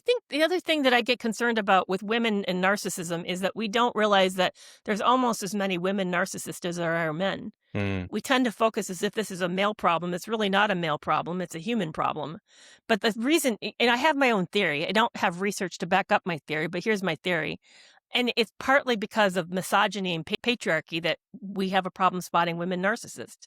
think the other thing that I get concerned about with women and narcissism is that we don't realize that there's almost as many women narcissists as there are men. Mm. We tend to focus as if this is a male problem. It's really not a male problem. It's a human problem. But the reason, and I have my own theory. I don't have research to back up my theory, but here's my theory. And it's partly because of misogyny and patriarchy that we have a problem spotting women narcissists.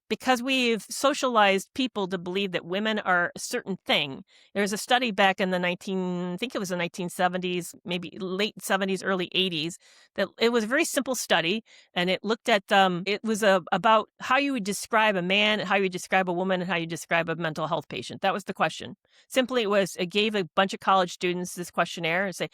Because we've socialized people to believe that women are a certain thing. There's a study back in I think it was the 1970s, maybe late 70s, early 80s, that it was a very simple study. And it looked at, it was about how you would describe a man, how you would describe a woman, and how you describe a mental health patient. That was the question. Simply, it gave a bunch of college students this questionnaire and say,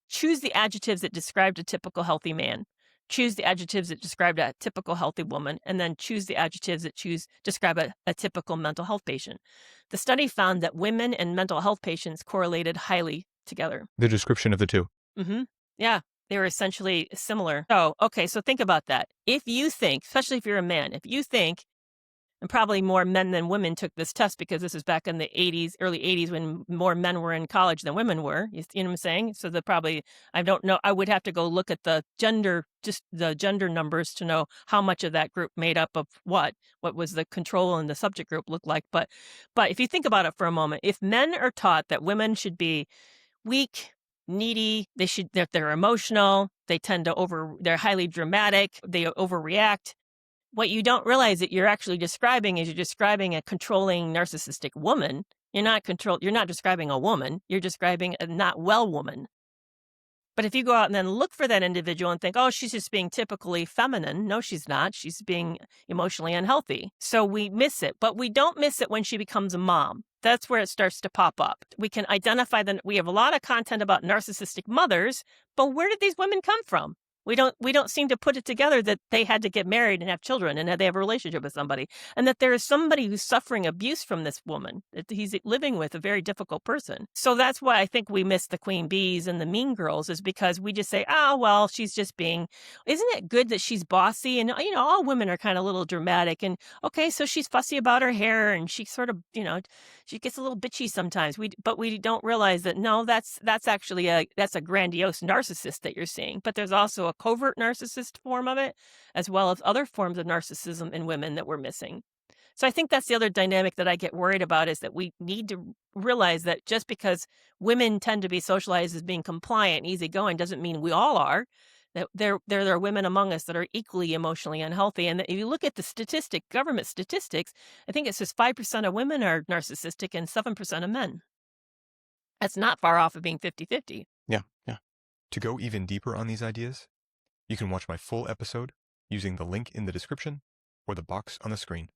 choose the adjectives that described a typical healthy man. Choose the adjectives that describe a typical healthy woman, and then choose the adjectives that describe a typical mental health patient. The study found that women and mental health patients correlated highly together. The description of the two. Mm-hmm. Yeah, they were essentially similar. So, okay, so think about that. If you think, especially if you're a man, if you think, and probably more men than women took this test because this is back in the 80s, early 80s, when more men were in college than women were. You know what I'm saying? So I don't know. I would have to go look at the gender numbers to know how much of that group made up of what was the control and the subject group look like. But if you think about it for a moment, if men are taught that women should be weak, needy, they're emotional, they're highly dramatic, they overreact. What you don't realize that you're actually describing is you're describing a controlling narcissistic woman. You're not describing a woman. You're describing a not well woman. But if you go out and then look for that individual and think, oh, she's just being typically feminine. No, she's not. She's being emotionally unhealthy. So we miss it. But we don't miss it when she becomes a mom. That's where it starts to pop up. We can identify that we have a lot of content about narcissistic mothers, but where did these women come from? We don't seem to put it together that they had to get married and have children and that they have a relationship with somebody, and that there is somebody who's suffering abuse from this woman, that he's living with a very difficult person. So that's why I think we miss the queen bees and the mean girls, is because we just say, oh, well, she's just being, isn't it good that she's bossy? And, all women are kind of a little dramatic, and okay, so she's fussy about her hair, and she sort of, she gets a little bitchy sometimes. But we don't realize that, no, that's actually a grandiose narcissist that you're seeing. But there's also a covert narcissist form of it, as well as other forms of narcissism in women that we're missing. So I think that's the other dynamic that I get worried about, is that we need to realize that just because women tend to be socialized as being compliant and easygoing doesn't mean we all are. That there are women among us that are equally emotionally unhealthy. And if you look at the government statistics, I think it says 5% of women are narcissistic and 7% of men. That's not far off of being 50-50. Yeah. To go even deeper on these ideas, you can watch my full episode using the link in the description or the box on the screen.